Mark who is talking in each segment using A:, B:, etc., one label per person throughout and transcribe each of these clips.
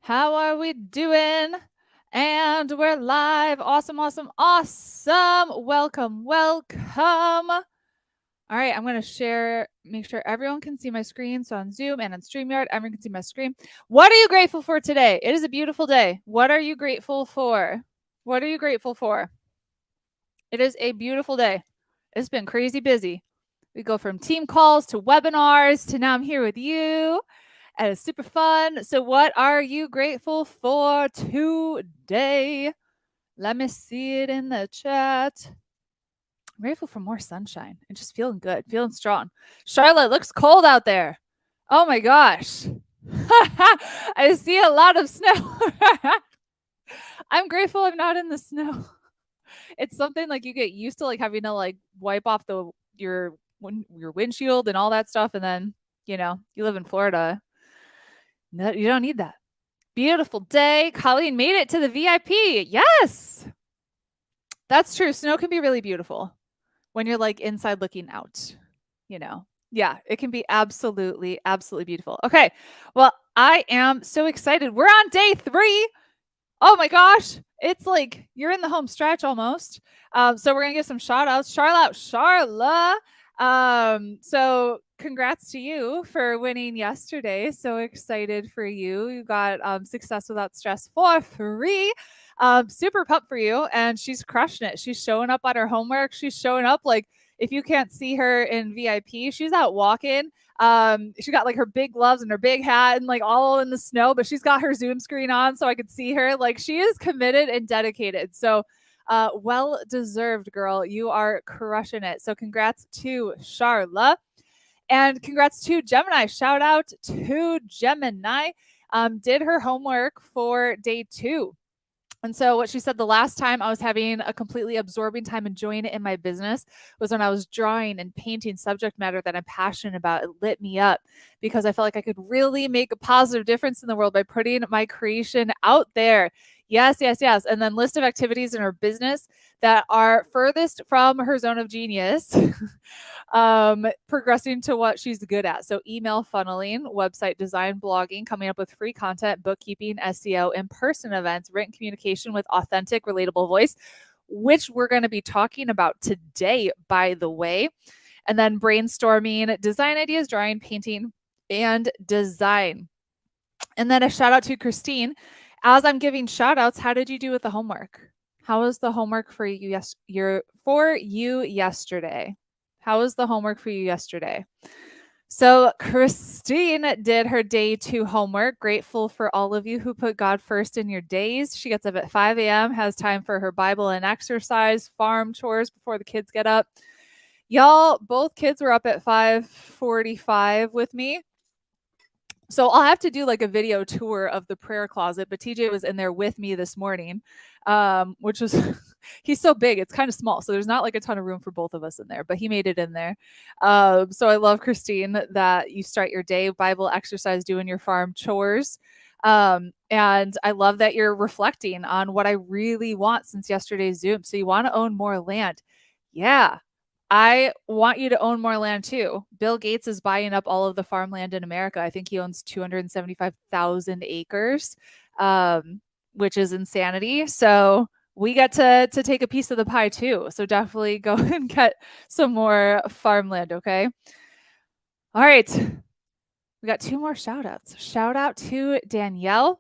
A: How are we doing? And we're live. Awesome, awesome, awesome. Welcome, welcome. All right, I'm going to make sure everyone can see my screen. So on Zoom and on StreamYard, everyone can see my screen. What are you grateful for today? It is a beautiful day. What are you grateful for? What are you grateful for? It is a beautiful day. It's been crazy busy. We go from team calls to webinars to now I'm here with you. And it's super fun. So, what are you grateful for today? Let me see it in the chat. I'm grateful for more sunshine and just feeling good, feeling strong. Charlotte, looks cold out there. Oh my gosh. I see a lot of snow. I'm grateful I'm not in the snow. It's something like you get used to, like having to like wipe off your windshield and all that stuff, and then you live in Florida. No, you don't need that. Beautiful day. Colleen made it to the VIP. Yes. That's true. Snow can be really beautiful when you're like inside looking out, Yeah, it can be absolutely, absolutely beautiful. Okay. Well, I am so excited. We're on day 3. Oh my gosh. It's like you're in the home stretch almost. So we're going to give some shout outs. Charla. So congrats to you for winning yesterday. So excited for you. You got Success Without Stress for free. Super pumped for you. And she's crushing it. She's showing up on her homework. She's showing up like if you can't see her in VIP, she's out walking. She got like her big gloves and her big hat and like all in the snow, but she's got her Zoom screen on so I could see her. Like she is committed and dedicated. So well deserved, girl. You are crushing it. So congrats to Charla. And congrats to Gemini. Shout out to Gemini. Did her homework for day 2. And so what she said the last time I was having a completely absorbing time enjoying it in my business was when I was drawing and painting subject matter that I'm passionate about. It lit me up because I felt like I could really make a positive difference in the world by putting my creation out there. Yes, yes, yes. And then list of activities in her business that are furthest from her zone of genius. Progressing to what she's good at. So email funneling, website design, blogging, coming up with free content, bookkeeping, SEO, in-person events, written communication with authentic, relatable voice, which we're going to be talking about today, by the way. And then brainstorming, design ideas, drawing, painting, and design. And then a shout out to Christine. As I'm giving shout outs, how did you do with the homework? How was the homework for you yesterday? How was the homework for you yesterday? So Christine did her day 2 homework. Grateful for all of you who put God first in your days. She gets up at 5 a.m., has time for her Bible and exercise, farm chores before the kids get up. Y'all, both kids were up at 5:45 with me. So I'll have to do like a video tour of the prayer closet, but TJ was in there with me this morning, which was he's so big, it's kind of small. So there's not like a ton of room for both of us in there, but he made it in there. So I love, Christine, that you start your day Bible exercise doing your farm chores. And I love that you're reflecting on what I really want since yesterday's Zoom. So you want to own more land. Yeah, I want you to own more land too. Bill Gates is buying up all of the farmland in America. I think he owns 275,000 acres, which is insanity. So we get to take a piece of the pie too. So definitely go and get some more farmland, okay? All right. We got 2 more shout outs. Shout out to Danielle,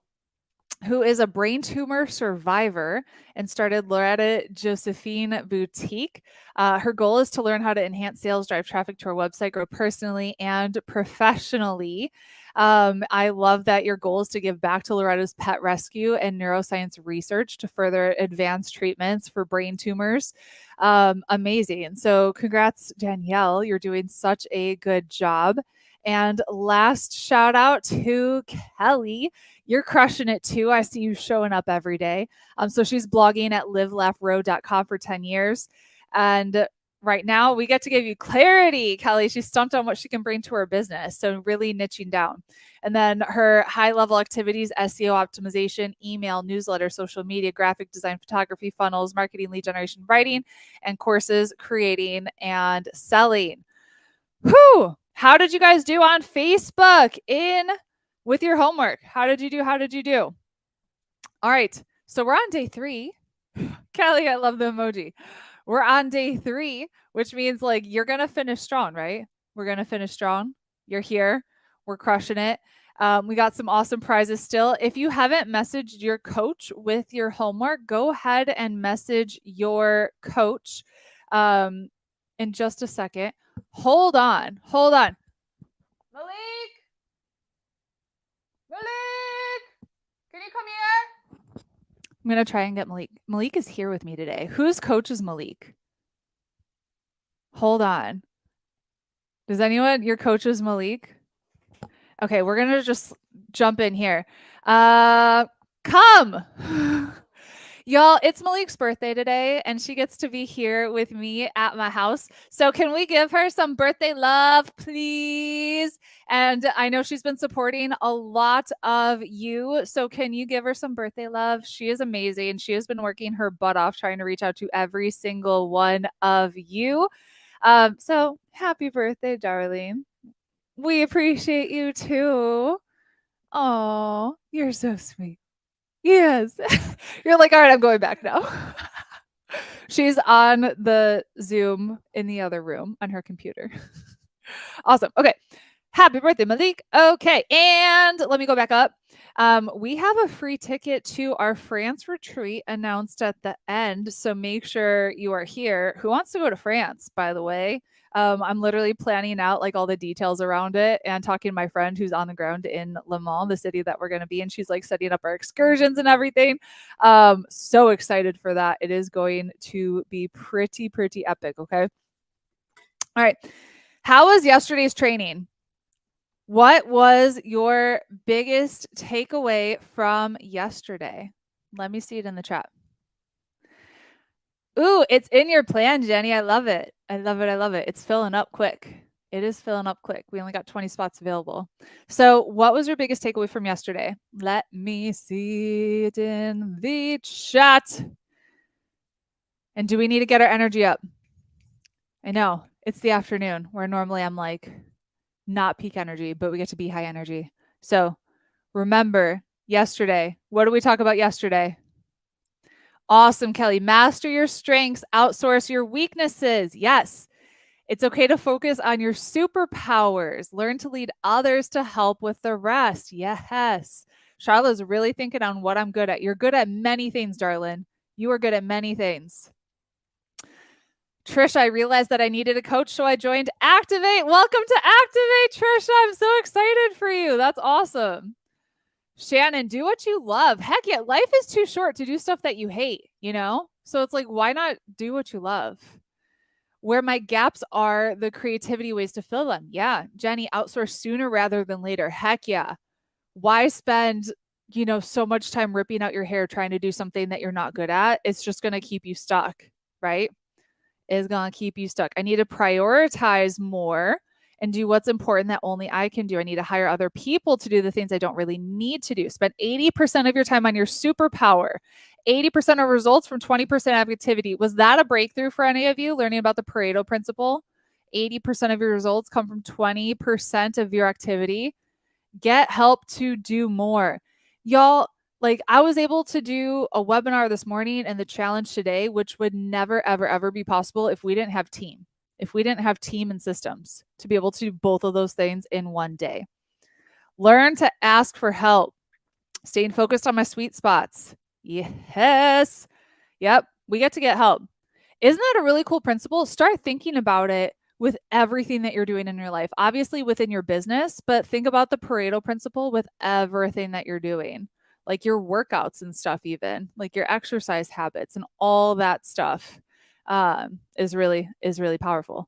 A: who is a brain tumor survivor and started Loretta Josephine Boutique. Her goal is to learn how to enhance sales, drive traffic to her website, grow personally and professionally. I love that your goal is to give back to Loretta's pet rescue and neuroscience research to further advance treatments for brain tumors. Amazing. So congrats, Danielle. You're doing such a good job. And last shout out to Kelly. You're crushing it too. I see you showing up every day. So she's blogging at livelaughrow.com for 10 years. And right now we get to give you clarity, Kelly. She's stumped on what she can bring to her business. So really niching down. And then her high level activities, SEO optimization, email, newsletter, social media, graphic design, photography, funnels, marketing, lead generation, writing, and courses, creating and selling. Whew. How did you guys do on Facebook in with your homework. How did you do? How did you do? All right. So we're on day 3. Kelly, I love the emoji. We're on day 3, which means like you're going to finish strong, right? We're going to finish strong. You're here. We're crushing it. We got some awesome prizes still. If you haven't messaged your coach with your homework, go ahead and message your coach in just a second. Hold on. Malik! Can you come here? I'm going to try and get Malik. Malik is here with me today. Whose coach is Malik? Hold on. Does anyone, your coach is Malik? Okay, we're going to just jump in here. Come. Y'all, it's Malik's birthday today, and she gets to be here with me at my house. So can we give her some birthday love, please? And I know she's been supporting a lot of you. So can you give her some birthday love? She is amazing. She has been working her butt off trying to reach out to every single one of you. So happy birthday, darling. We appreciate you too. Oh, you're so sweet. Yes. You're like, all right, I'm going back now. She's on the Zoom in the other room on her computer. Awesome. Okay. Happy birthday, Malik. Okay. And let me go back up. We have a free ticket to our France retreat announced at the end. So make sure you are here. Who wants to go to France, by the way? I'm literally planning out like all the details around it and talking to my friend who's on the ground in Le Mans, the city that we're going to be in. She's like setting up our excursions and everything. So excited for that. It is going to be pretty epic. Okay. All right. How was yesterday's training? What was your biggest takeaway from yesterday? Let me see it in the chat. Ooh, it's in your plan, Jenny. I love it. I love it. It's filling up quick. It is filling up quick. We only got 20 spots available. So what was your biggest takeaway from yesterday? Let me see it in the chat. And do we need to get our energy up? I know it's the afternoon where normally I'm like not peak energy, but we get to be high energy. So remember yesterday, what did we talk about yesterday? Awesome, Kelly. Master your strengths, outsource your weaknesses. Yes. It's okay to focus on your superpowers. Learn to lead others to help with the rest. Yes. Charlotte's really thinking on what I'm good at. You're good at many things, darling. You are good at many things. Trisha, I realized that I needed a coach, so I joined Activate. Welcome to Activate, Trisha. I'm so excited for you. That's awesome. Shannon, do what you love. Heck yeah, life is too short to do stuff that you hate, you know? So it's like, why not do what you love? Where my gaps are, the creativity ways to fill them. Yeah. Jenny, outsource sooner rather than later. Heck yeah. Why spend, so much time ripping out your hair trying to do something that you're not good at? It's just going to keep you stuck, right? It's going to keep you stuck. I need to prioritize more and do what's important that only I can do. I need to hire other people to do the things I don't really need to do. Spend 80% of your time on your superpower. 80% of results from 20% activity. Was that a breakthrough for any of you learning about the Pareto principle? 80% of your results come from 20% of your activity. Get help to do more. Y'all, like I was able to do a webinar this morning and the challenge today, which would never, ever be possible if we didn't have team. If we didn't have team and systems to be able to do both of those things in one day. Learn to ask for help. Staying focused on my sweet spots. Yes. Yep. We get to get help. Isn't that a really cool principle? Start thinking about it with everything that you're doing in your life. Obviously within your business, but think about the Pareto principle with everything that you're doing. Like your workouts and stuff, even like your exercise habits and all that stuff is really powerful.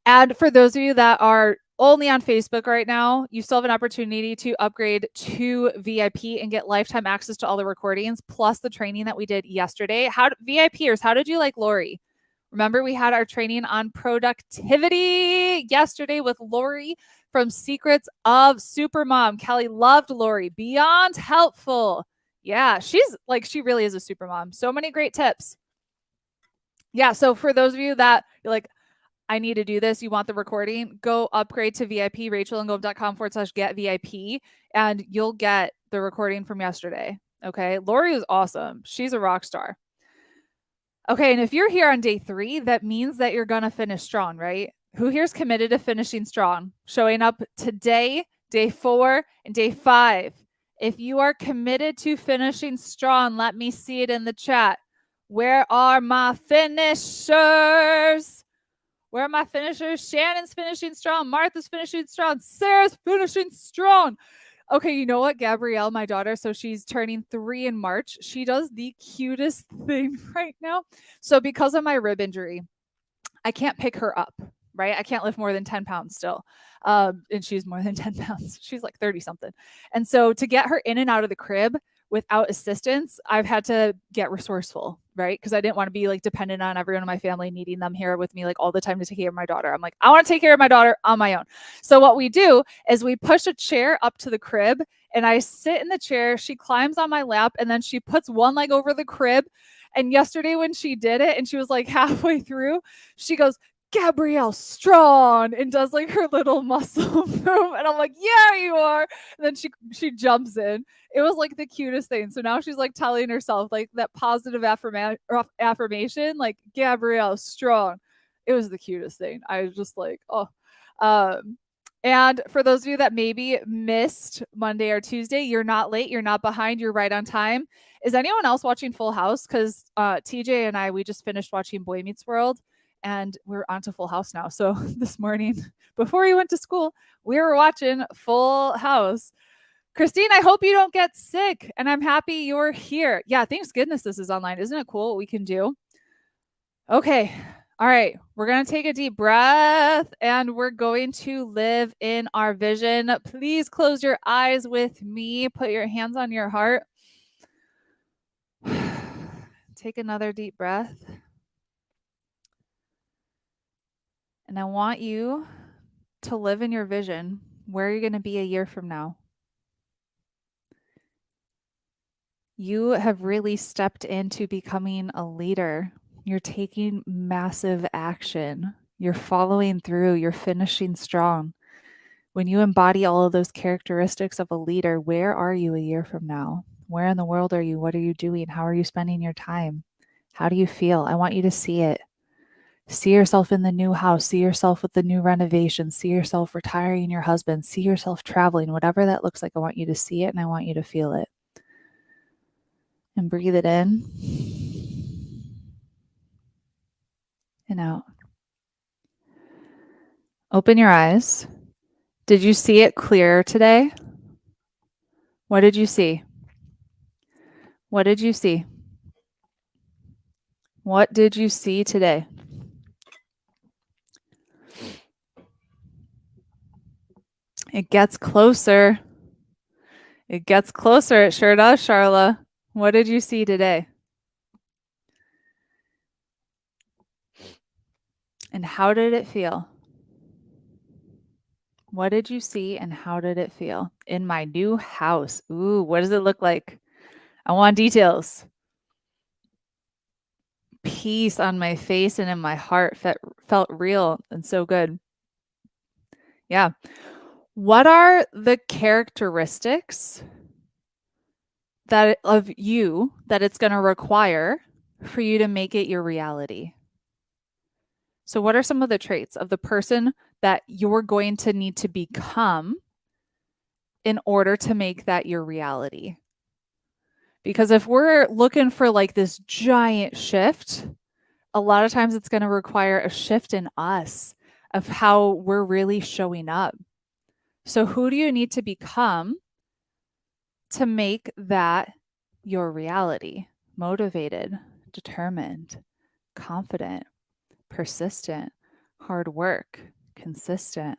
A: And for those of you that are only on Facebook right now, you still have an opportunity to upgrade to VIP and get lifetime access to all the recordings, plus the training that we did yesterday. VIPers, how did you like Lori? Remember, we had our training on productivity yesterday with Lori from Secrets of Supermom. Kelly loved Lori. Beyond helpful. Yeah, she really is a supermom. So many great tips. Yeah, so for those of you that you're like, I need to do this, you want the recording, go upgrade to VIP, rachelandgold.com/get VIP, and you'll get the recording from yesterday. Okay. Lori is awesome. She's a rock star. Okay. And if you're here on day 3, that means that you're going to finish strong, right? Who here's committed to finishing strong? Showing up today, day 4, and day 5. If you are committed to finishing strong, let me see it in the chat. Where are my finishers? Where are my finishers? Shannon's finishing strong. Martha's finishing strong. Sarah's finishing strong. Okay, you know what? Gabrielle, my daughter, so she's turning 3 in March. She does the cutest thing right now. So because of my rib injury, I can't pick her up, right? I can't lift more than 10 pounds still. And she's more than 10 pounds. She's like 30 something. And so to get her in and out of the crib without assistance, I've had to get resourceful, right? Because I didn't want to be like dependent on everyone in my family needing them here with me like all the time to take care of my daughter. I'm like, I want to take care of my daughter on my own. So what we do is we push a chair up to the crib and I sit in the chair. She climbs on my lap and then she puts one leg over the crib. And yesterday when she did it and she was like halfway through, she goes, Gabrielle strong, and does like her little muscle move. And I'm like, yeah, you are. And then she jumps in. It was like the cutest thing. So now she's like telling herself like that positive affirmation, like Gabrielle strong. It was the cutest thing. I was just like, oh. And for those of you that maybe missed Monday or Tuesday, you're not late, you're not behind, you're right on time. Is anyone else watching Full House? Because TJ and I, we just finished watching Boy Meets World. And we're on to Full House now. So this morning, before he went to school, we were watching Full House. Christine, I hope you don't get sick. And I'm happy you're here. Yeah, thanks goodness this is online. Isn't it cool what we can do? Okay. All right. We're going to take a deep breath and we're going to live in our vision. Please close your eyes with me. Put your hands on your heart. Take another deep breath. And I want you to live in your vision, where you're going to be a year from now. You have really stepped into becoming a leader. You're taking massive action. You're following through. You're finishing strong. When you embody all of those characteristics of a leader, where are you a year from now? Where in the world are you? What are you doing? How are you spending your time? How do you feel? I want you to see it. See yourself in the new house, see yourself with the new renovation, see yourself retiring your husband, see yourself traveling, whatever that looks like. I want you to see it and I want you to feel it. And breathe it in and out. Open your eyes. Did you see it clear today? What did you see? What did you see? What did you see today? It gets closer. It gets closer. It sure does, Charla. What did you see today? And how did it feel? What did you see and how did it feel? In my new house. Ooh, what does it look like? I want details. Peace on my face and in my heart felt real and so good. Yeah. What are the characteristics of you that it's going to require for you to make it your reality? So what are some of the traits of the person that you're going to need to become in order to make that your reality? Because if we're looking for like this giant shift, a lot of times it's going to require a shift in us of how we're really showing up. So who do you need to become to make that your reality? Motivated, determined, confident, persistent, hard work, consistent.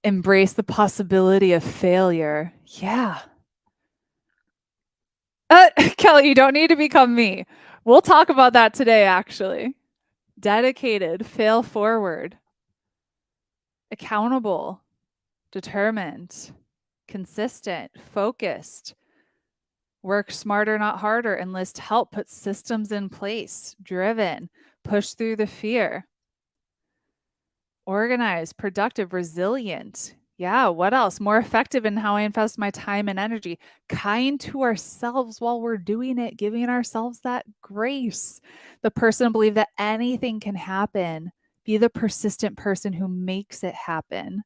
A: Embrace the possibility of failure. Yeah. Kelly, you don't need to become me. We'll talk about that today, actually. Dedicated, fail forward, accountable, determined, consistent, focused, work smarter, not harder, enlist help, put systems in place, driven, push through the fear. Organized, productive, resilient. Yeah, what else? More effective in how I invest my time and energy. Kind to ourselves while we're doing it, giving ourselves that grace. The person to believe that anything can happen. Be the persistent person who makes it happen.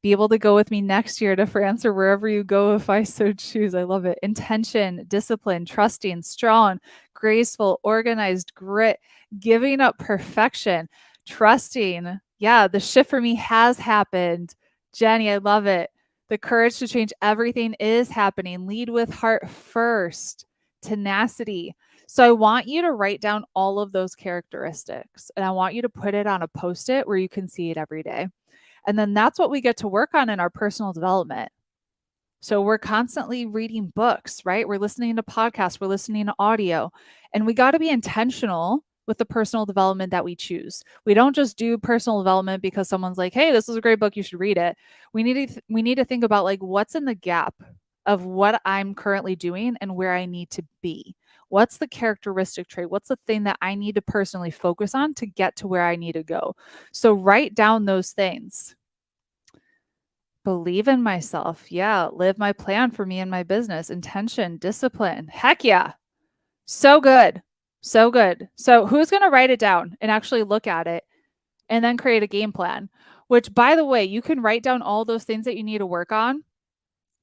A: Be able to go with me next year to France or wherever you go if I so choose. I love it. Intention, discipline, trusting, strong, graceful, organized, grit, giving up perfection, trusting. Yeah, the shift for me has happened. Jenny, I love it. The courage to change everything is happening. Lead with heart first. Tenacity. So I want you to write down all of those characteristics and I want you to put it on a post-it where you can see it every day. And then that's what we get to work on in our personal development. So we're constantly reading books, right? We're listening to podcasts, we're listening to audio, and we got to be intentional with the personal development that we choose. We don't just do personal development because someone's like, "Hey, this is a great book, you should read it." We need to think about like what's in the gap of what I'm currently doing and where I need to be. What's the characteristic trait? What's the thing that I need to personally focus on to get to where I need to go? So write down those things. Believe in myself. Yeah. Live my plan for me and my business. Intention, discipline. Heck yeah. So good. So good. So who's going to write it down and actually look at it and then create a game plan? Which, by the way, you can write down all those things that you need to work on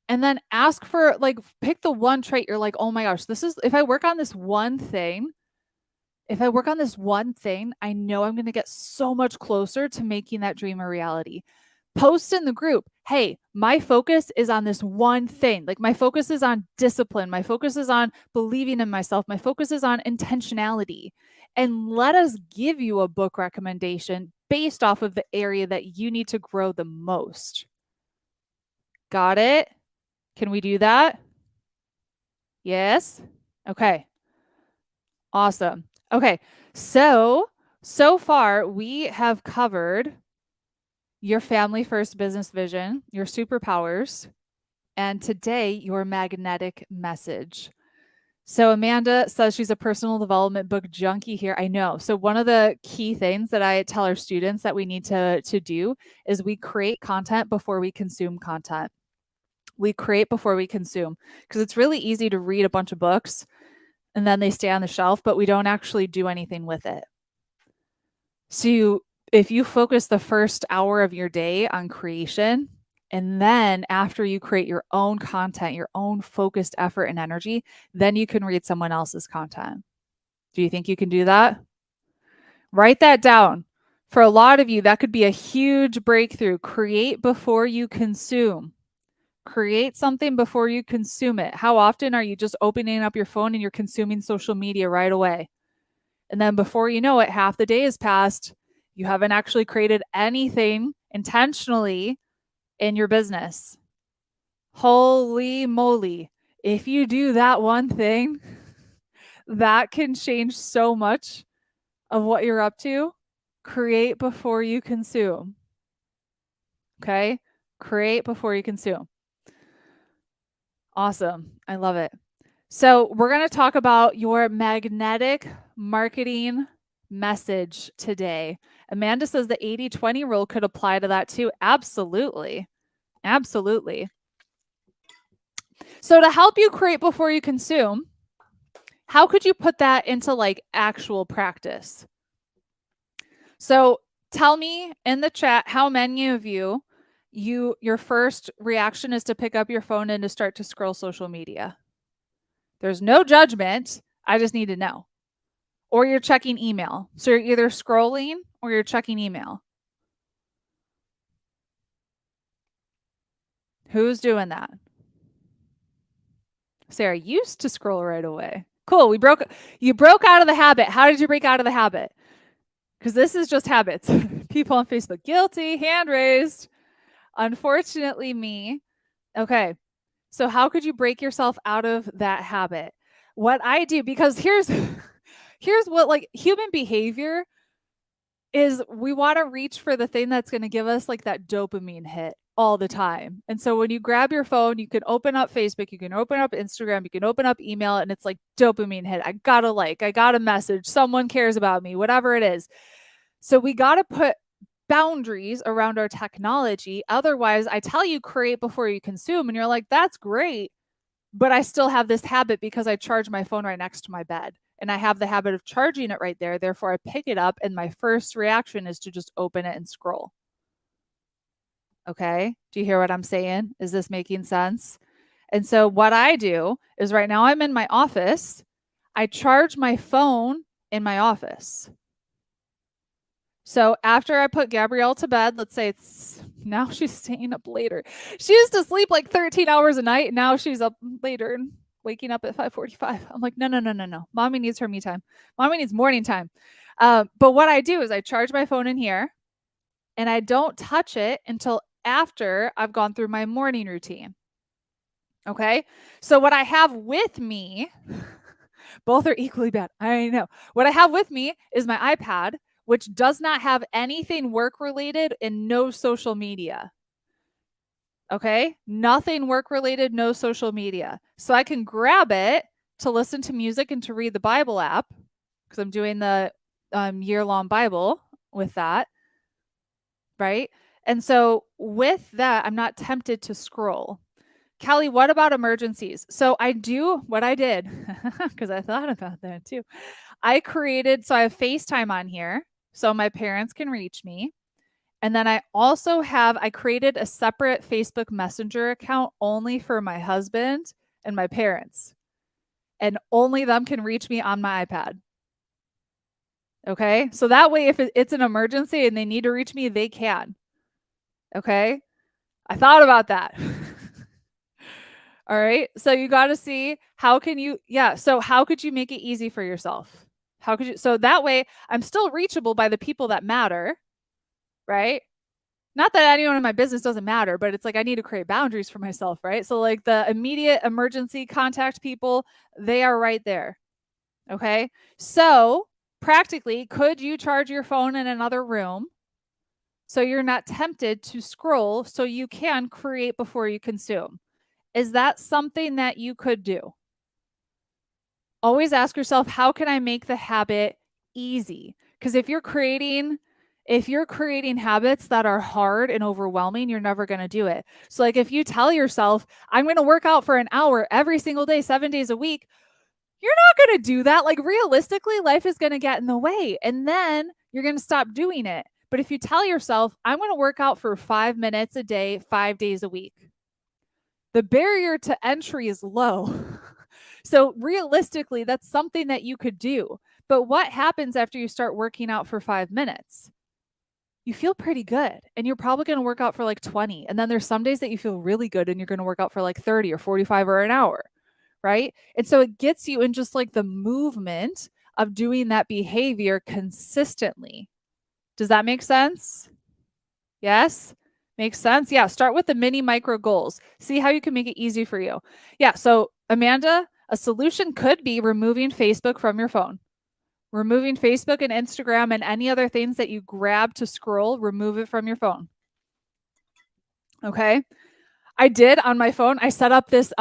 A: and then ask for, like, pick the one trait you're like, oh my gosh, this is, if I work on this one thing, I know I'm going to get so much closer to making that dream a reality. Post in the group, hey, my focus is on this one thing. Like my focus is on discipline. My focus is on believing in myself. My focus is on intentionality. And let us give you a book recommendation based off of the area that you need to grow the most. Got it? Can we do that? Yes? Okay. Awesome. Okay. So far we have covered your family first business vision, your superpowers, and today your magnetic message. So Amanda says she's a personal development book junkie here. I know. So one of the key things that I tell our students that we need to do is we create content before we consume content. We create before we consume because it's really easy to read a bunch of books and then they stay on the shelf, but we don't actually do anything with it. So if you focus the first hour of your day on creation, and then after you create your own content, your own focused effort and energy, then you can read someone else's content. Do you think you can do that? Write that down. For a lot of you, that could be a huge breakthrough. Create before you consume. Create something before you consume it. How often are you just opening up your phone and you're consuming social media right away? And then before you know it, half the day has passed. You haven't actually created anything intentionally in your business. Holy moly. If you do that one thing, that can change so much of what you're up to. Create before you consume. Okay? Create before you consume. Awesome. I love it. So we're going to talk about your magnetic marketing message today. Amanda says the 80-20 rule could apply to that too. Absolutely. Absolutely. So to help you create before you consume, how could you put that into like actual practice? So tell me in the chat how many of you your first reaction is to pick up your phone and to start to scroll social media. There's no judgment. I just need to know. Or you're checking email. So you're either scrolling or you're checking email. Who's doing that? Sarah used to scroll right away. Cool. You broke out of the habit. How did you break out of the habit? Because this is just habits. People on Facebook, guilty, hand raised. Unfortunately, me. Okay. So how could you break yourself out of that habit? What I do, because here's what, like, human behavior is, we want to reach for the thing that's going to give us like that dopamine hit all the time. And so when you grab your phone, you can open up Facebook, you can open up Instagram, you can open up email, and it's like dopamine hit. I got a message, someone cares about me, whatever it is. So we got to put boundaries around our technology. Otherwise, I tell you create before you consume, and you're like, that's great. But I still have this habit because I charge my phone right next to my bed. And I have the habit of charging it right there. Therefore, I pick it up, and my first reaction is to just open it and scroll. Okay. Do you hear what I'm saying? Is this making sense? And so, what I do is right now I'm in my office, I charge my phone in my office. So after I put Gabrielle to bed, let's say now she's staying up later. She used to sleep like 13 hours a night. Now she's up later and waking up at 5:45. I'm like, no. Mommy needs her me time. Mommy needs morning time. But what I do is I charge my phone in here, and I don't touch it until after I've gone through my morning routine. Okay. So what I have with me, both are equally bad. I know. What I have with me is my iPad, which does not have anything work related and no social media. Okay. Nothing work related, no social media. So I can grab it to listen to music and to read the Bible app because I'm doing the year-long Bible with that. Right. And so with that, I'm not tempted to scroll. Kelly, what about emergencies? So I do what I did because I thought about that too. I have FaceTime on here so my parents can reach me. And then I created a separate Facebook Messenger account only for my husband and my parents. And only them can reach me on my iPad. Okay. So that way, if it's an emergency and they need to reach me, they can. Okay. I thought about that. All right. So you got to see how could you make it easy for yourself? So that way I'm still reachable by the people that matter, right? Not that anyone in my business doesn't matter, but it's like I need to create boundaries for myself, right? So like the immediate emergency contact people, they are right there. Okay. So practically, could you charge your phone in another room so you're not tempted to scroll so you can create before you consume? Is that something that you could do? Always ask yourself, how can I make the habit easy? Because if you're creating habits that are hard and overwhelming, you're never going to do it. So like if you tell yourself, I'm going to work out for an hour every single day, 7 days a week, you're not going to do that. Like realistically, life is going to get in the way, and then you're going to stop doing it. But if you tell yourself, I'm going to work out for 5 minutes a day, 5 days a week, the barrier to entry is low. So realistically, that's something that you could do. But what happens after you start working out for 5 minutes? You feel pretty good, and you're probably going to work out for like 20. And then there's some days that you feel really good and you're going to work out for like 30 or 45 or an hour, right? And so it gets you in just like the movement of doing that behavior consistently. Does that make sense? Yes? Makes sense? Yeah. Start with the mini micro goals. See how you can make it easy for you. Yeah. So, Amanda, a solution could be removing Facebook from your phone. Removing Facebook and Instagram and any other things that you grab to scroll, remove it from your phone. Okay. I did on my phone. I set up this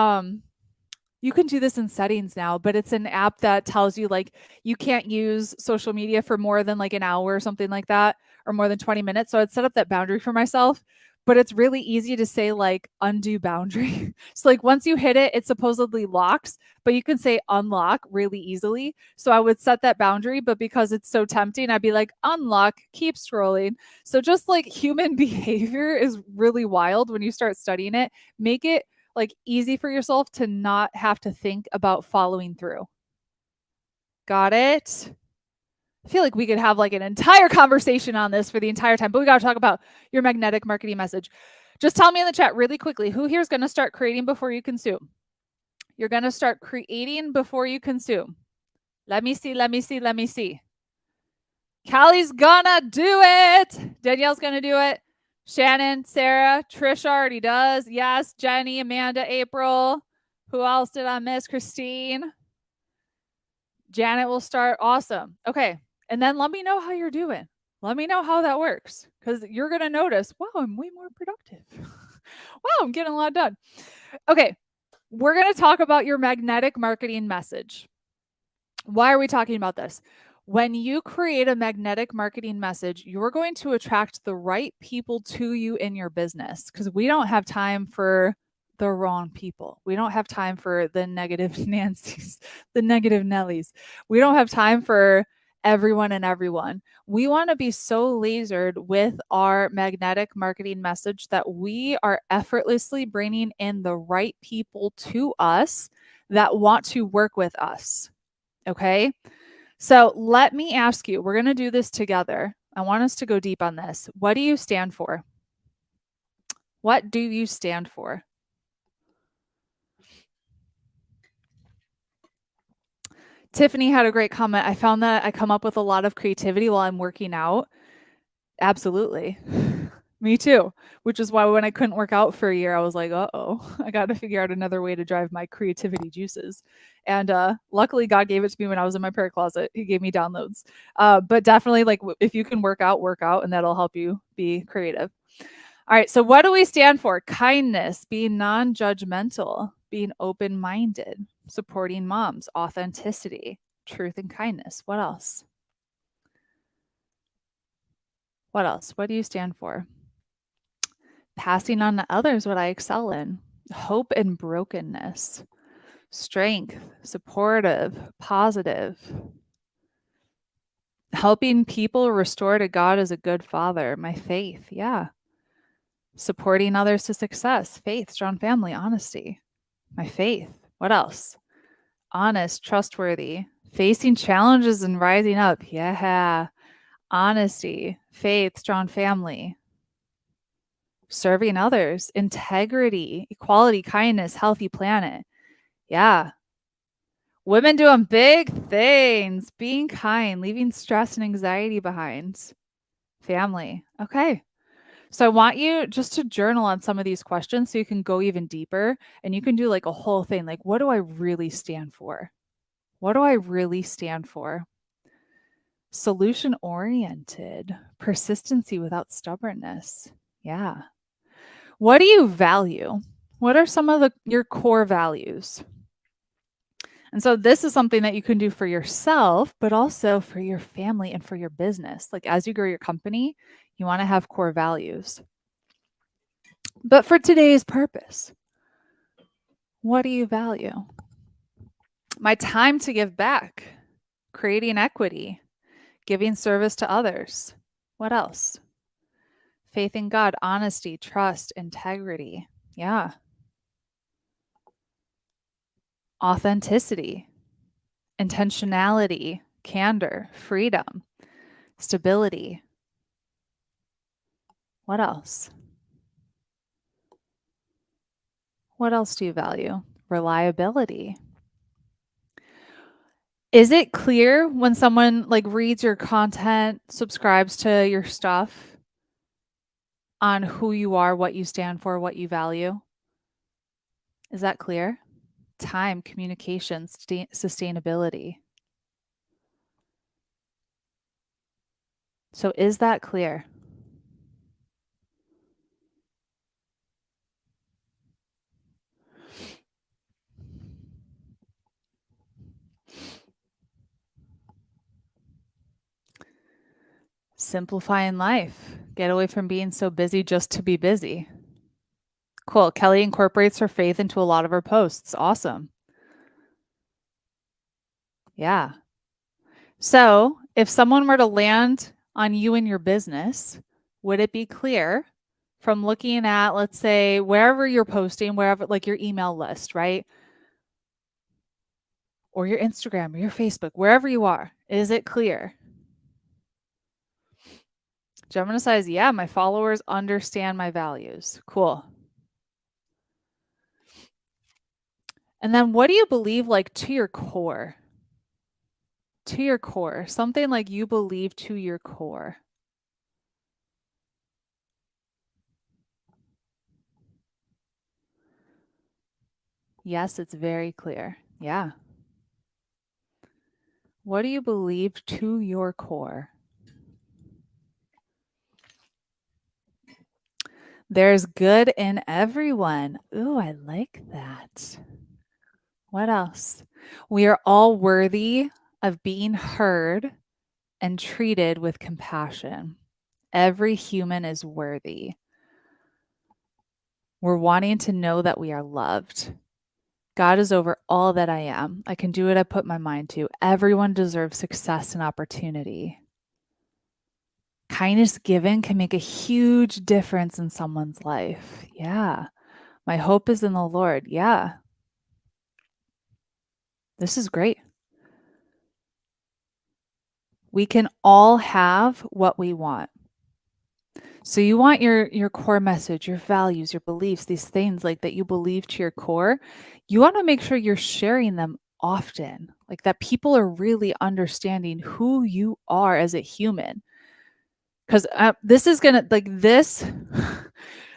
A: you can do this in settings now, but it's an app that tells you like you can't use social media for more than like an hour or something like that, or more than 20 minutes. So I'd set up that boundary for myself, but it's really easy to say like undo boundary. So like once you hit it, it supposedly locks, but you can say unlock really easily. So I would set that boundary, but because it's so tempting, I'd be like unlock, keep scrolling. So just like human behavior is really wild when you start studying it. Make it like easy for yourself to not have to think about following through. Got it? I feel like we could have like an entire conversation on this for the entire time, but we got to talk about your magnetic marketing message. Just tell me in the chat really quickly, who here is going to start creating before you consume? You're going to start creating before you consume. Let me see. Callie's gonna do it. Danielle's gonna do it. Shannon, Sarah, Trish already does. Yes, Jenny, Amanda, April. Who else did I miss? Christine. Janet will start. Awesome. Okay. And then let me know how you're doing. Let me know how that works, because you're going to notice, wow, I'm way more productive. Wow, I'm getting a lot done. Okay. We're going to talk about your magnetic marketing message. Why are we talking about this? When you create a magnetic marketing message, you're going to attract the right people to you in your business, because we don't have time for the wrong people. We don't have time for the negative Nancy's, the negative Nellies. We don't have time for everyone and everyone. We want to be so lasered with our magnetic marketing message that we are effortlessly bringing in the right people to us that want to work with us. Okay? So let me ask you, we're going to do this together. I want us to go deep on this. What do you stand for? What do you stand for? Tiffany had a great comment. I found that I come up with a lot of creativity while I'm working out. Absolutely. Me too. Which is why when I couldn't work out for a year, I was like, uh-oh, I got to figure out another way to drive my creativity juices. And luckily, God gave it to me when I was in my prayer closet. He gave me downloads. But definitely, like, if you can work out, and that'll help you be creative. All right. So what do we stand for? Kindness, being non-judgmental, being open-minded, supporting moms, authenticity, truth and kindness. What else? What else? What do you stand for? Passing on to others what I excel in, hope and brokenness, strength, supportive, positive, helping people restore to God as a good father, my faith. Yeah. Supporting others to success, faith, strong family, honesty, my faith. What else? Honest, trustworthy, facing challenges and rising up. Yeah. Honesty, faith, strong family, serving others, integrity, equality, kindness, healthy planet. Yeah. Women doing big things, being kind, leaving stress and anxiety behind. Family. Okay. So I want you just to journal on some of these questions so you can go even deeper, and you can do like a whole thing. Like, what do I really stand for? What do I really stand for? Solution oriented, persistency without stubbornness. Yeah. What do you value? What are some of your core values? And so this is something that you can do for yourself, but also for your family and for your business. Like, as you grow your company, you want to have core values. But for today's purpose, what do you value? My time to give back, creating equity, giving service to others. What else? Faith in God, honesty, trust, integrity. Yeah. Authenticity, intentionality, candor, freedom, stability. What else? What else do you value? Reliability. Is it clear when someone like reads your content, subscribes to your stuff, on who you are, what you stand for, what you value? Is that clear? Time, communication, sustainability. So is that clear? Simplifying life. Get away from being so busy just to be busy. Cool. Kelly incorporates her faith into a lot of her posts. Awesome. Yeah. So if someone were to land on you and your business, would it be clear from looking at, let's say, wherever you're posting, wherever, like your email list, right? Or your Instagram or your Facebook, wherever you are, is it clear? Gemini says, yeah, my followers understand my values. Cool. And then what do you believe, like, to your core? To your core, something like you believe to your core. Yes, it's very clear. Yeah. What do you believe to your core? There's good in everyone. Ooh, I like that. What else? We are all worthy of being heard, and treated with compassion. Every human is worthy. We're wanting to know that we are loved. God is over all that I am. I can do what I put my mind to. Everyone deserves success and opportunity. Kindness given can make a huge difference in someone's life. Yeah. My hope is in the Lord. Yeah. This is great. We can all have what we want. So you want your core message, your values, your beliefs, these things like that you believe to your core. You want to make sure you're sharing them often, like that people are really understanding who you are as a human. Because this is gonna like this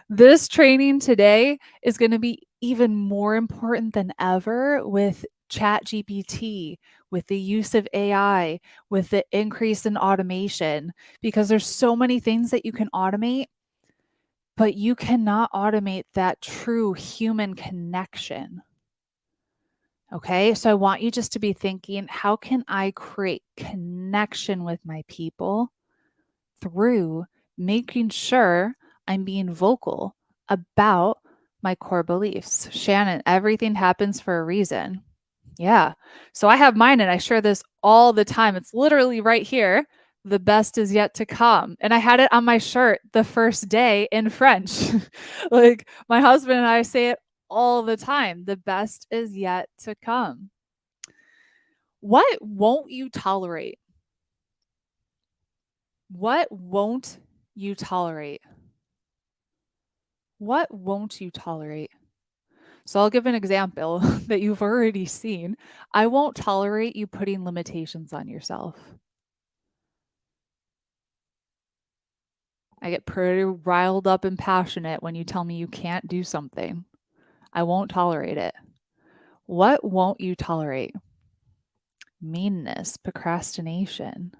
A: this training today is going to be even more important than ever with ChatGPT, with the use of AI, with the increase in automation, because there's so many things that you can automate, but you cannot automate that true human connection. Okay, so I want you just to be thinking, how can I create connection with my people through making sure I'm being vocal about my core beliefs? Shannon, everything happens for a reason. Yeah. So I have mine and I share this all the time. It's literally right here. The best is yet to come. And I had it on my shirt the first day in French. Like my husband and I say it all the time. The best is yet to come. What won't you tolerate? What won't you tolerate? What won't you tolerate? So I'll give an example that you've already seen. I won't tolerate you putting limitations on yourself. I get pretty riled up and passionate when you tell me you can't do something. I won't tolerate it. What won't you tolerate? Meanness, procrastination,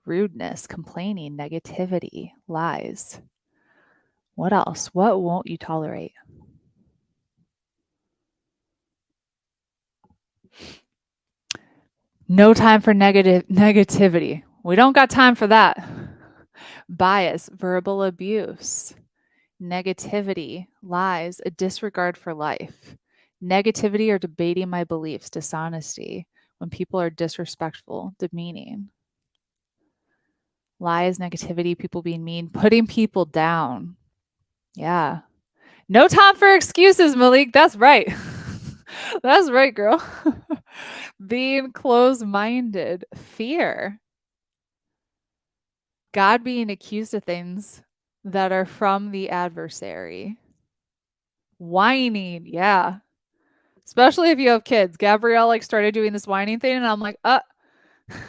A: rudeness, complaining, negativity, lies. What else? What won't you tolerate? No time for negativity. We don't got time for that. Bias, verbal abuse, negativity, lies, a disregard for life. Negativity or debating my beliefs, dishonesty, when people are disrespectful, demeaning. Lies, negativity, people being mean, putting people down. Yeah. No time for excuses, Malik. That's right. That's right, girl. Being closed-minded, fear. God being accused of things that are from the adversary. Whining, yeah. Especially if you have kids. Gabrielle like started doing this whining thing and I'm like,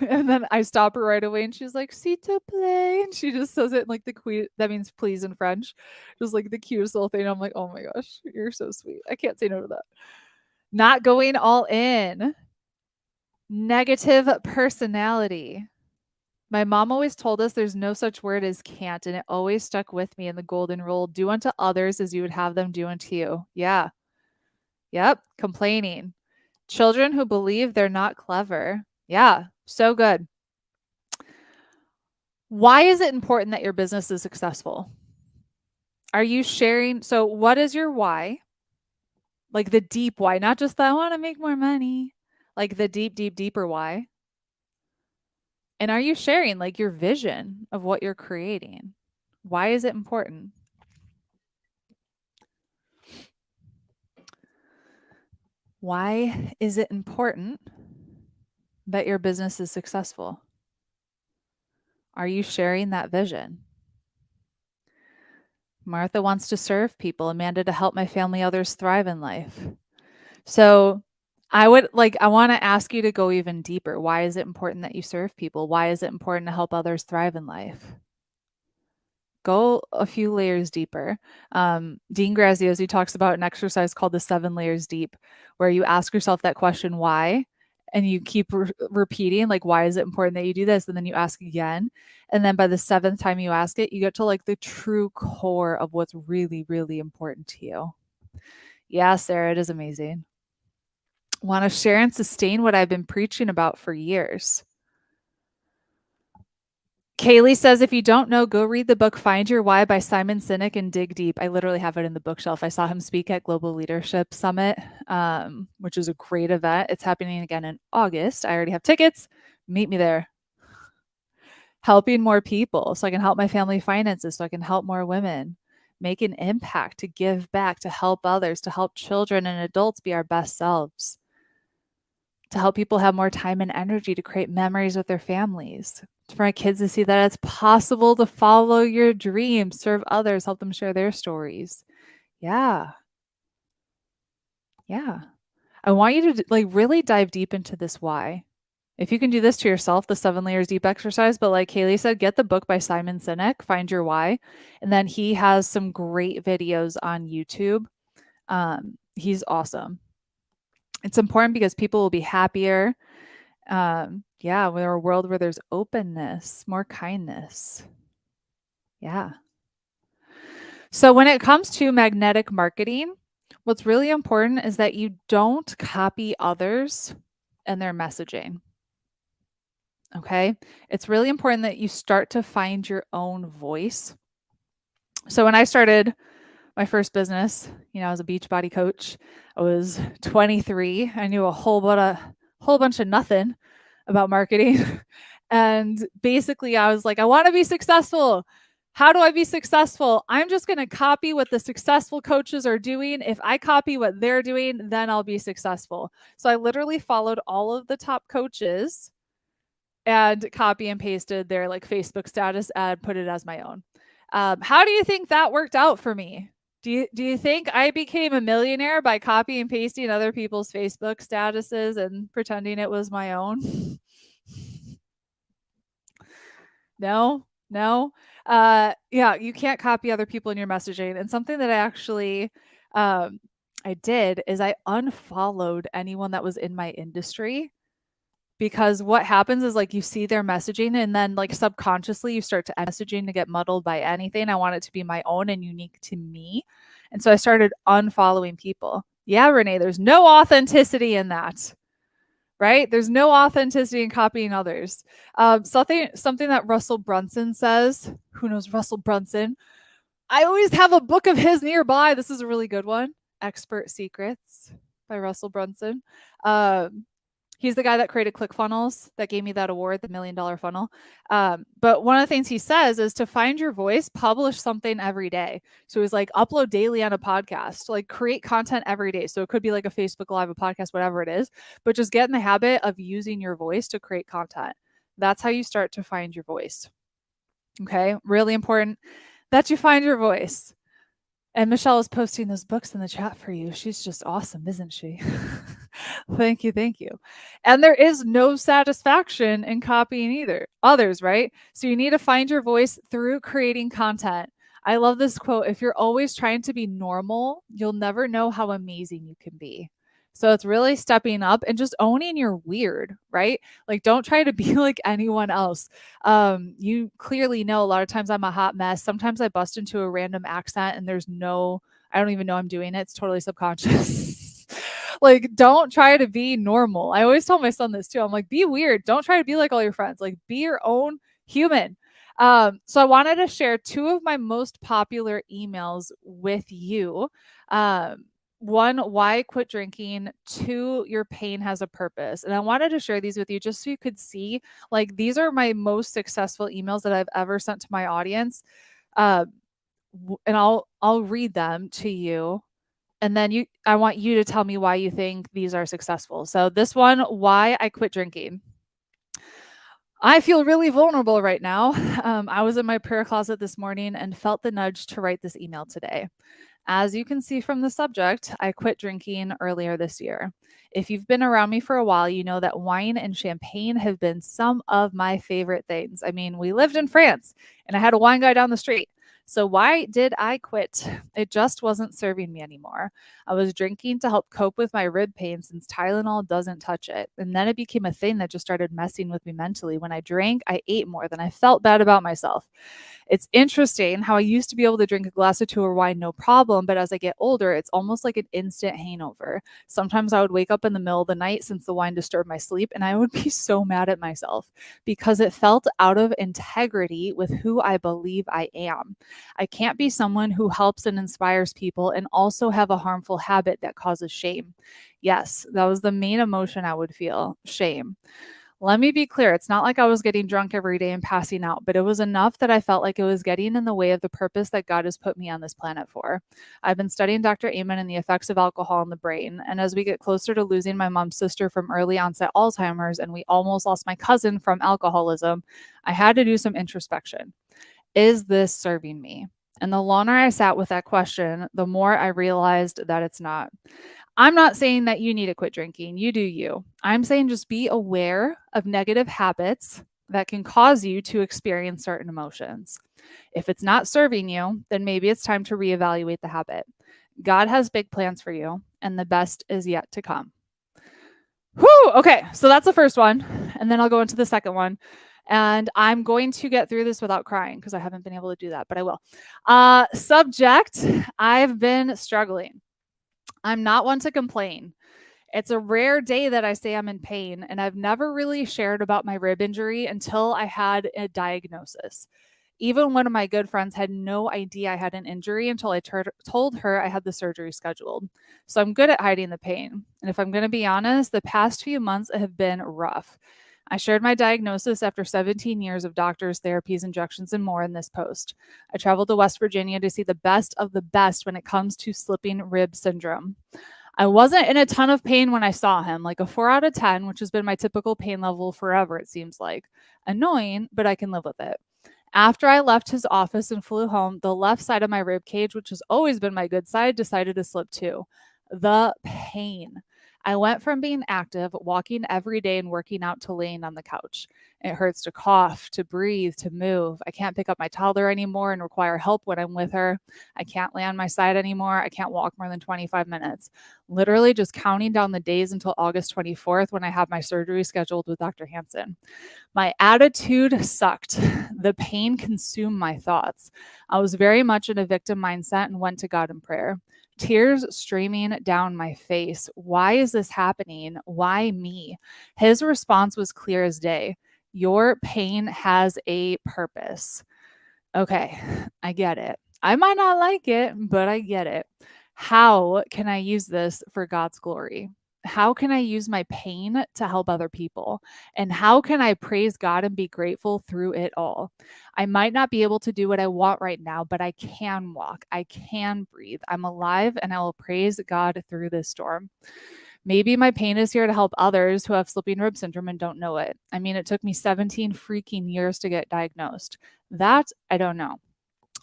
A: and then I stop her right away and she's like, s'il te plaît. And she just says it in like that means please in French. Just like the cutest little thing. I'm like, oh my gosh, you're so sweet. I can't say no to that. Not going all in. Negative personality. My mom always told us there's no such word as can't, and it always stuck with me in the golden rule: do unto others as you would have them do unto you. Yeah. Yep. Complaining. Children who believe they're not clever. Yeah. So good. Why is it important that your business is successful? Are you sharing? So, what is your why? Like the deep why, not just the I want to make more money, like the deep, deep, deeper why. And are you sharing like your vision of what you're creating? Why is it important? Why is it important that your business is successful? Are you sharing that vision? Martha wants to serve people. Amanda, to help my family, others thrive in life. So I want to ask you to go even deeper. Why is it important that you serve people? Why is it important to help others thrive in life? Go a few layers deeper. Dean Graziosi talks about an exercise called the 7 layers deep, where you ask yourself that question, why? And you keep repeating, like, why is it important that you do this? And then you ask again. And then by the 7th time you ask it, you get to like the true core of what's really, really important to you. Yeah, Sarah, it is amazing. Want to share and sustain what I've been preaching about for years. Kaylee says, if you don't know, go read the book Find Your Why by Simon Sinek and dig deep. I literally have it in the bookshelf. I saw him speak at Global Leadership Summit, which is a great event. It's happening again in August. I already have tickets. Meet me there. Helping more people so I can help my family finances, so I can help more women, make an impact, to give back, to help others, to help children and adults be our best selves, to help people have more time and energy to create memories with their families, for my kids to see that it's possible to follow your dreams, serve others, help them share their stories. Yeah. I want you to like really dive deep into this why. If you can do this to yourself, the 7 layers deep exercise, but like Kaylee said, get the book by Simon Sinek, Find Your Why. And then he has some great videos on YouTube. He's awesome. It's important because people will be happier. We're a world where there's openness, more kindness. Yeah. So when it comes to magnetic marketing, what's really important is that you don't copy others and their messaging. Okay. It's really important that you start to find your own voice. So when I started my first business, I was a Beachbody coach. I was 23. I knew a whole bunch of nothing about marketing. And basically I was like, I want to be successful. How do I be successful? I'm just going to copy what the successful coaches are doing. If I copy what they're doing, then I'll be successful. So I literally followed all of the top coaches and copy and pasted their like Facebook status ad, put it as my own. How do you think that worked out for me? Do you think I became a millionaire by copy and pasting other people's Facebook statuses and pretending it was my own? No. You can't copy other people in your messaging. And something that I actually I did is I unfollowed anyone that was in my industry. Because what happens is like you see their messaging and then like subconsciously you start to messaging to get muddled by anything. I want it to be my own and unique to me. And so I started unfollowing people. Yeah, Renee, there's no authenticity in that, right? There's no authenticity in copying others. Something that Russell Brunson says. Who knows Russell Brunson? I always have a book of his nearby. This is a really good one. Expert Secrets by Russell Brunson. He's the guy that created ClickFunnels that gave me that award, the $1 Million Funnel. But one of the things he says is to find your voice, publish something every day. So he's like, upload daily on a podcast, like create content every day. So it could be like a Facebook Live, a podcast, whatever it is, but just get in the habit of using your voice to create content. That's how you start to find your voice. Okay. Really important that you find your voice. And Michelle is posting those books in the chat for you. She's just awesome, isn't she? Thank you. And there is no satisfaction in copying either others, right? So you need to find your voice through creating content. I love this quote. If you're always trying to be normal, you'll never know how amazing you can be. So it's really stepping up and just owning you're weird, right? Like don't try to be like anyone else. You clearly know a lot of times I'm a hot mess. Sometimes I bust into a random accent and I don't even know I'm doing it. It's totally subconscious. Like don't try to be normal. I always tell my son this too. I'm like, be weird. Don't try to be like all your friends. Like be your own human. So I wanted to share 2 of my most popular emails with you. 1, why quit drinking. 2, your pain has a purpose. And I wanted to share these with you just so you could see, like, these are my most successful emails that I've ever sent to my audience. And I'll read them to you. And then I want you to tell me why you think these are successful. So this one, why I quit drinking. I feel really vulnerable right now. I was in my prayer closet this morning and felt the nudge to write this email today. As you can see from the subject, I quit drinking earlier this year. If you've been around me for a while, you know that wine and champagne have been some of my favorite things. I mean, we lived in France and I had a wine guy down the street. So why did I quit? It just wasn't serving me anymore. I was drinking to help cope with my rib pain since Tylenol doesn't touch it. And then it became a thing that just started messing with me mentally. When I drank, I ate more, then I felt bad about myself. It's interesting how I used to be able to drink a glass or two of wine, no problem. But as I get older, it's almost like an instant hangover. Sometimes I would wake up in the middle of the night since the wine disturbed my sleep, and I would be so mad at myself because it felt out of integrity with who I believe I am. I can't be someone who helps and inspires people and also have a harmful habit that causes shame. Yes, that was the main emotion I would feel, shame. Let me be clear, it's not like I was getting drunk every day and passing out, but it was enough that I felt like it was getting in the way of the purpose that God has put me on this planet for. I've been studying Dr. Amen and the effects of alcohol on the brain, and as we get closer to losing my mom's sister from early onset Alzheimer's and we almost lost my cousin from alcoholism, I had to do some introspection. Is this serving me? And the longer I sat with that question, the more I realized that it's not. I'm not saying that you need to quit drinking. You do you. I'm saying just be aware of negative habits that can cause you to experience certain emotions. If it's not serving you, then maybe it's time to reevaluate the habit. God has big plans for you, and the best is yet to come. Whew, okay, so that's the first one. And then I'll go into the second one. And I'm going to get through this without crying because I haven't been able to do that, but I will. Subject, I've been struggling. I'm not one to complain. It's a rare day that I say I'm in pain, and I've never really shared about my rib injury until I had a diagnosis. Even one of my good friends had no idea I had an injury until I told her I had the surgery scheduled. So I'm good at hiding the pain. And if I'm going to be honest, the past few months have been rough. I shared my diagnosis after 17 years of doctors, therapies, injections, and more in this post. I traveled to West Virginia to see the best of the best when it comes to slipping rib syndrome. I wasn't in a ton of pain when I saw him, like a 4 out of 10, which has been my typical pain level forever, it seems like. Annoying, but I can live with it. After I left his office and flew home, the left side of my rib cage, which has always been my good side, decided to slip too. The pain. I went from being active, walking every day and working out to laying on the couch. It hurts to cough, to breathe, to move. I can't pick up my toddler anymore and require help when I'm with her. I can't lay on my side anymore. I can't walk more than 25 minutes. Literally just counting down the days until August 24th when I have my surgery scheduled with Dr. Hansen. My attitude sucked. The pain consumed my thoughts. I was very much in a victim mindset and went to God in prayer. Tears streaming down my face. Why is this happening? Why me? His response was clear as day. Your pain has a purpose. Okay, I get it. I might not like it, but I get it. How can I use this for God's glory? How can I use my pain to help other people? And how can I praise God and be grateful through it all? I might not be able to do what I want right now, but I can walk. I can breathe. I'm alive and I will praise God through this storm. Maybe my pain is here to help others who have slipping rib syndrome and don't know it. I mean, it took me 17 freaking years to get diagnosed. That I don't know.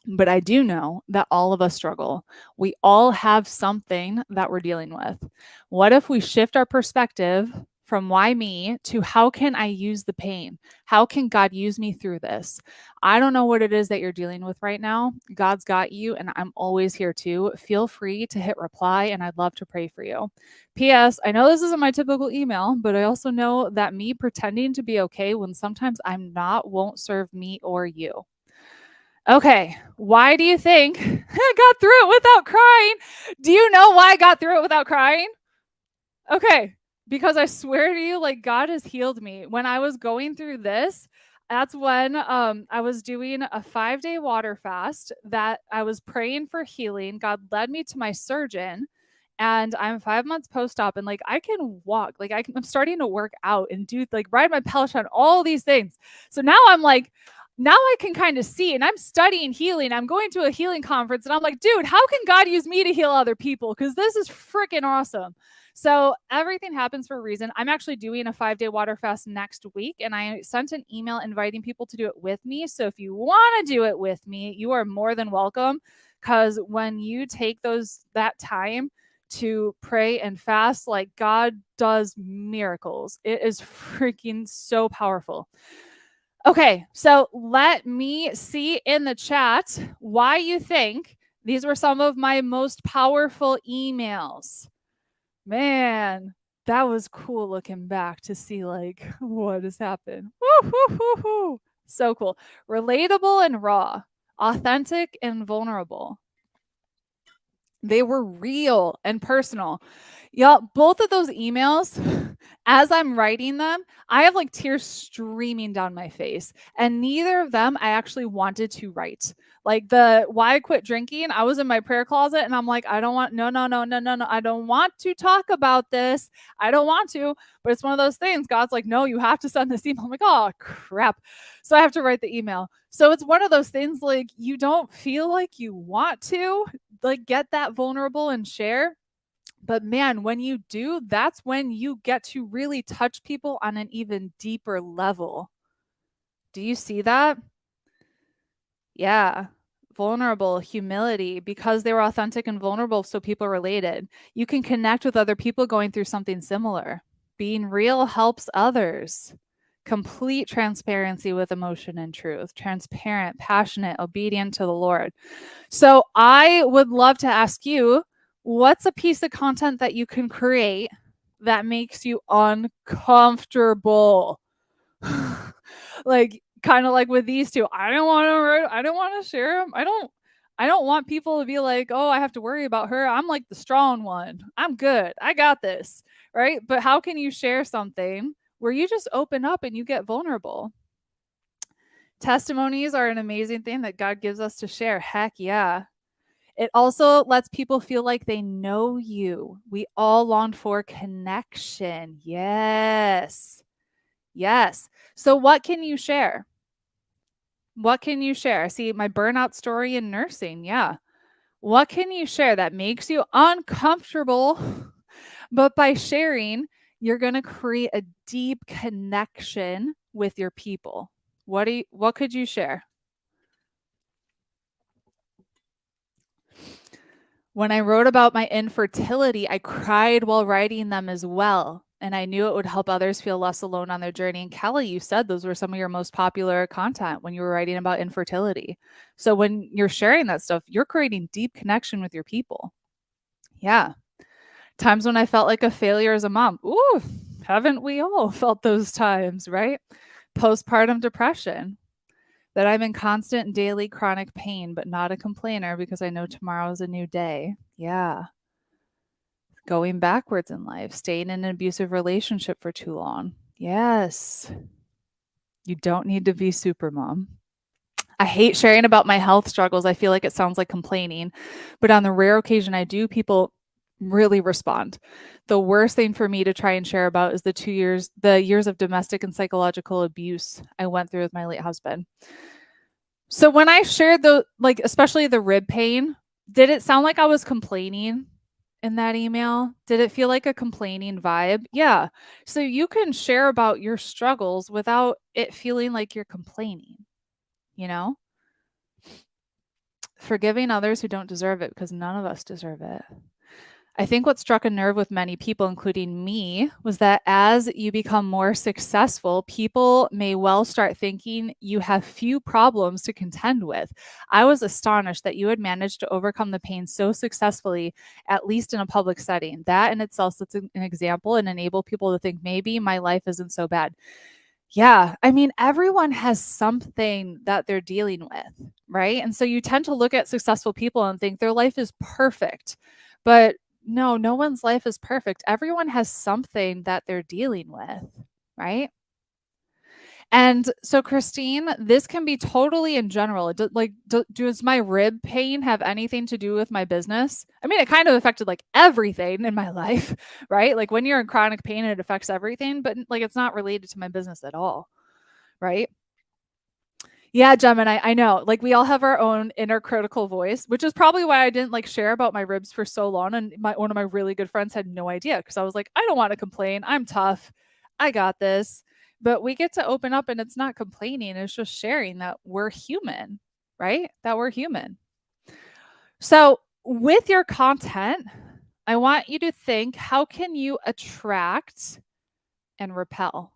A: But I do know that all of us struggle. We all have something that we're dealing with. What if we shift our perspective from why me to how can I use the pain? How can God use me through this? I don't know what it is that you're dealing with right now. God's got you, and I'm always here too. Feel free to hit reply, and I'd love to pray for you. P.S. I know this isn't my typical email, but I also know that me pretending to be okay when sometimes I'm not won't serve me or you. Okay, why do you think I got through it without crying? Do you know why I got through it without crying? Okay, because I swear to you, like God has healed me. When I was going through this, that's when I was doing a 5-day water fast that I was praying for healing. God led me to my surgeon, and I'm 5 months post-op, and like I can walk, like I'm starting to work out and do like ride my Peloton, all these things. So now I'm like, now I can kind of see, and I'm studying healing. I'm going to a healing conference, and I'm like, dude, how can God use me to heal other people? Because this is freaking awesome. So everything happens for a reason. I'm actually doing a 5-day water fast next week, and I sent an email inviting people to do it with me. So if you want to do it with me, you are more than welcome. Because when you take that time to pray and fast, like God does miracles. It is freaking so powerful. Okay, so let me see in the chat why you think these were some of my most powerful emails. Man, that was cool looking back to see what has happened. Woo, woo, woo, woo. So cool. Relatable and raw. authentic and vulnerable. They were real and personal. Y'all, both of those emails, as I'm writing them, I have like tears streaming down my face. And neither of them I actually wanted to write. Like the why I quit drinking, I was in my prayer closet and I'm like, I don't want, no. I don't want to talk about this. I don't want to. But it's one of those things. God's like, no, you have to send this email. I'm like, oh, crap. So I have to write the email. So it's one of those things like you don't feel like you want to like get that vulnerable and share. But man, when you do, that's when you get to really touch people on an even deeper level. Do you see that? Yeah. Vulnerable, humility, because they were authentic and vulnerable, so people related. You can connect with other people going through something similar. Being real helps others. Complete transparency with emotion and truth. Transparent, passionate, obedient to the Lord. So I would love to ask you, what's a piece of content that you can create that makes you uncomfortable? Like kind of like with these two. I don't want to share them. I don't want people to be like, "Oh, I have to worry about her. I'm like the strong one. I'm good. I got this." Right? But how can you share something where you just open up and you get vulnerable? Testimonies are an amazing thing that God gives us to share. Heck yeah. It also lets people feel like they know you. We all long for connection. Yes. Yes. So, what can you share? What can you share? See, my burnout story in nursing. Yeah. What can you share that makes you uncomfortable? But by sharing, you're going to create a deep connection with your people. What could you share? When I wrote about my infertility, I cried while writing them as well. And I knew it would help others feel less alone on their journey. And Kelly, you said those were some of your most popular content when you were writing about infertility. So when you're sharing that stuff, you're creating deep connection with your people. Yeah. Times when I felt like a failure as a mom. Ooh, haven't we all felt those times, right? Postpartum depression. That I'm in constant daily chronic pain, but not a complainer because I know tomorrow is a new day. Yeah. Going backwards in life, staying in an abusive relationship for too long. Yes. You don't need to be super mom. I hate sharing about my health struggles. I feel like it sounds like complaining, but on the rare occasion I do, people really respond. The worst thing for me to try and share about is the years of domestic and psychological abuse I went through with my late husband. So when I shared like especially the rib pain, did it sound like I was complaining in that email? Did it feel like a complaining vibe? Yeah. So you can share about your struggles without it feeling like you're complaining, you know? Forgiving others who don't deserve it because none of us deserve it. I think what struck a nerve with many people, including me, was that as you become more successful, people may well start thinking you have few problems to contend with. I was astonished that you had managed to overcome the pain so successfully, at least in a public setting. That in itself sets an example and enable people to think maybe my life isn't so bad. Yeah, I mean, everyone has something that they're dealing with, right? And so you tend to look at successful people and think their life is perfect. But no, no one's life is perfect. Everyone has something that they're dealing with, right? And so, Christine, this can be totally in general. Does my rib pain have anything to do with my business? I mean, it kind of affected like everything in my life, right? Like when you're in chronic pain, it affects everything, but like it's not related to my business at all, right? Yeah, Gemini, I know. Like we all have our own inner critical voice, which is probably why I didn't like share about my ribs for so long. And one of my really good friends had no idea because I was like, I don't want to complain. I'm tough. I got this. But we get to open up and it's not complaining, it's just sharing that we're human, right? That we're human. So with your content, I want you to think, how can you attract and repel?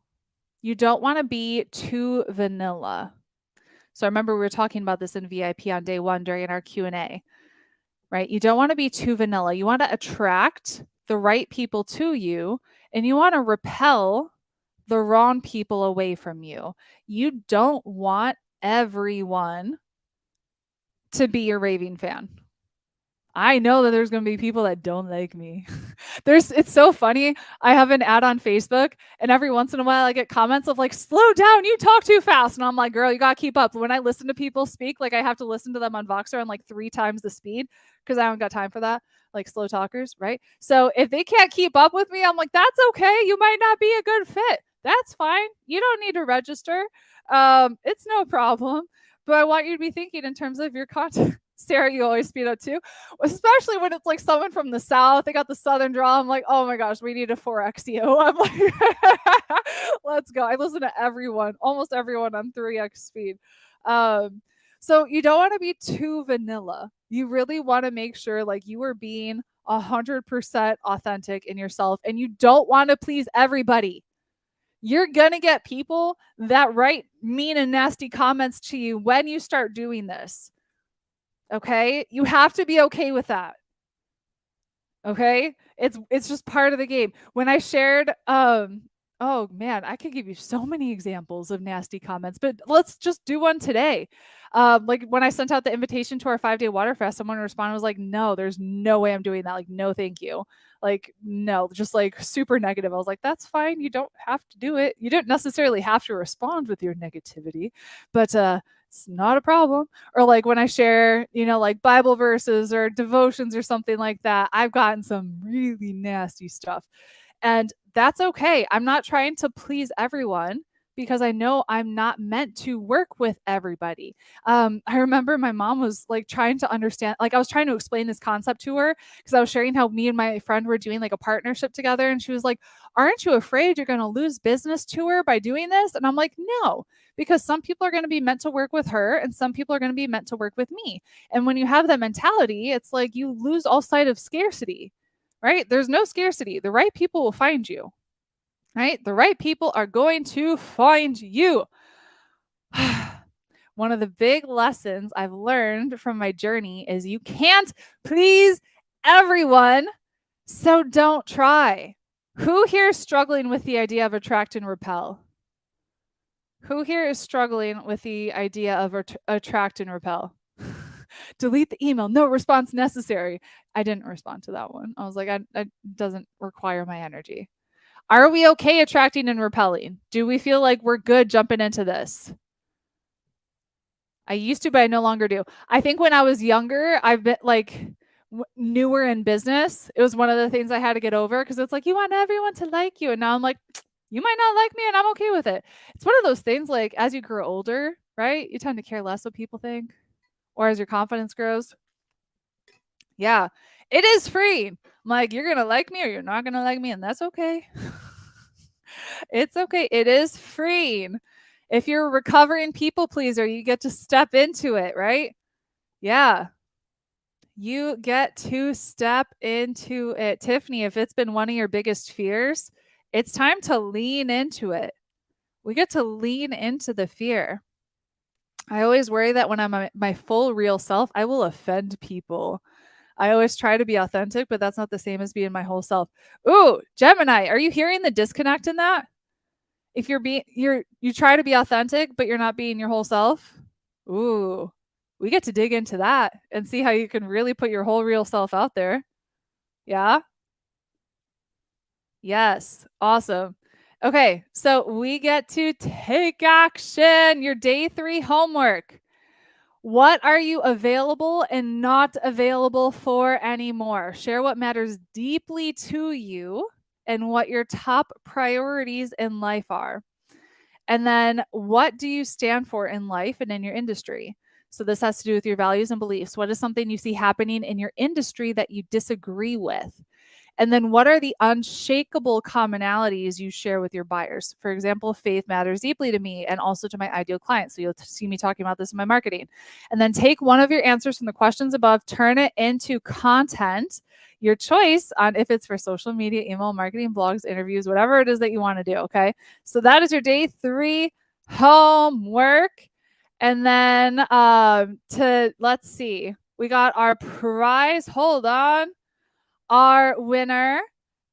A: You don't want to be too vanilla. So I remember we were talking about this in VIP on day 1 during our Q&A, right? You don't want to be too vanilla. You want to attract the right people to you, and you want to repel the wrong people away from you. You don't want everyone to be your raving fan. I know that there's going to be people that don't like me. It's so funny. I have an ad on Facebook, and every once in a while I get comments of like, slow down, you talk too fast. And I'm like, girl, you got to keep up. When I listen to people speak, like I have to listen to them on Voxer on like 3 times the speed because I haven't got time for that. Like slow talkers, right? So if they can't keep up with me, I'm like, that's okay. You might not be a good fit. That's fine. You don't need to register. It's no problem. But I want you to be thinking in terms of your content. Sarah, you always speed up too, especially when it's like someone from the South. They got the Southern draw. I'm like, oh my gosh, we need to 4X you. I'm like, let's go. I listen to everyone, almost everyone on 3X speed. So you don't want to be too vanilla. You really want to make sure like you are being 100% authentic in yourself, and you don't want to please everybody. You're going to get people that write mean and nasty comments to you when you start doing this. Okay? You have to be okay with that. Okay? It's just part of the game. When I shared oh man, I could give you so many examples of nasty comments, but let's just do one today. Like when I sent out the invitation to our 5-day water fast, someone responded was like, "No, there's no way I'm doing that. Like, no, thank you." Like, no, just like super negative. I was like, "That's fine. You don't have to do it. You don't necessarily have to respond with your negativity, but it's not a problem." Or like when I share, like Bible verses or devotions or something like that, I've gotten some really nasty stuff. And that's okay. I'm not trying to please everyone because I know I'm not meant to work with everybody. I remember my mom was like trying to understand, like I was trying to explain this concept to her because I was sharing how me and my friend were doing like a partnership together. And she was like, "Aren't you afraid you're going to lose business to her by doing this?" And I'm like, "No, because some people are going to be meant to work with her and some people are going to be meant to work with me. And when you have that mentality, it's like you lose all sight of scarcity, right? There's no scarcity. The right people will find you, right? The right people are going to find you." One of the big lessons I've learned from my journey is you can't please everyone, so don't try. Who here is struggling with the idea of attract and repel? Who here is struggling with the idea of attract and repel? Delete the email. No response necessary. I didn't respond to that one. I was like, it doesn't require my energy. Are we okay attracting and repelling? Do we feel like we're good jumping into this? I used to, but I no longer do. I think when I was younger, I've been like newer in business. It was one of the things I had to get over because it's like you want everyone to like you. And now I'm like, you might not like me and I'm okay with it. It's one of those things like as you grow older, right? You tend to care less what people think, or as your confidence grows. Yeah, it is free. I'm like, you're going to like me or you're not going to like me, and that's okay. It's okay. It is freeing. If you're a recovering people pleaser, you get to step into it, right? Yeah. You get to step into it. Tiffany, if it's been one of your biggest fears, it's time to lean into it. We get to lean into the fear. I always worry that when I'm my full real self, I will offend people. I always try to be authentic, but that's not the same as being my whole self. Ooh, Gemini, are you hearing the disconnect in that? If you try to be authentic, but you're not being your whole self. Ooh, we get to dig into that and see how you can really put your whole real self out there. Yeah. Yes. Awesome. Okay. So we get to take action. Your day 3 homework. What are you available and not available for anymore? Share what matters deeply to you and what your top priorities in life are. And then what do you stand for in life and in your industry? So this has to do with your values and beliefs. What is something you see happening in your industry that you disagree with? And then what are the unshakable commonalities you share with your buyers? For example, faith matters deeply to me and also to my ideal clients. So you'll see me talking about this in my marketing. And then take one of your answers from the questions above, turn it into content, your choice on if it's for social media, email marketing, blogs, interviews, whatever it is that you want to do. Okay. So that is your day 3 homework. And then let's see, we got our prize. Hold on. Our winner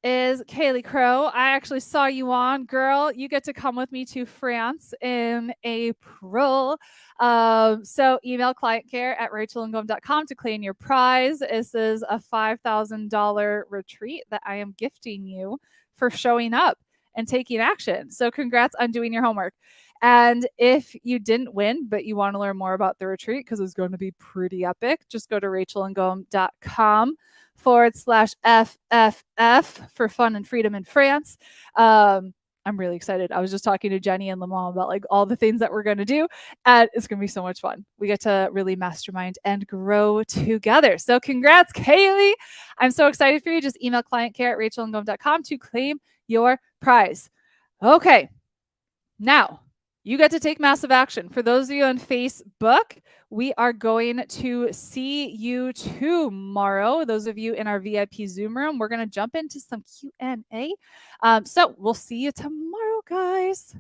A: is Kaylee Crow. I actually saw you on. Girl, you get to come with me to France in April. So email clientcare@rachelandgome.com to claim your prize. This is a $5,000 retreat that I am gifting you for showing up and taking action. So congrats on doing your homework. And if you didn't win, but you want to learn more about the retreat, because it's going to be pretty epic, just go to rachelandgome.com/FFF for fun and freedom in France. I'm really excited. I was just talking to Jenny and Lamont about like all the things that we're going to do, and it's going to be so much fun. We get to really mastermind and grow together. So congrats, Kaylee. I'm so excited for you. Just email clientcare@rachelandgome.com to claim your prize. Okay. Now, you get to take massive action. For those of you on Facebook, we are going to see you tomorrow. Those of you in our VIP Zoom room, we're going to jump into some Q&A. So we'll see you tomorrow, guys.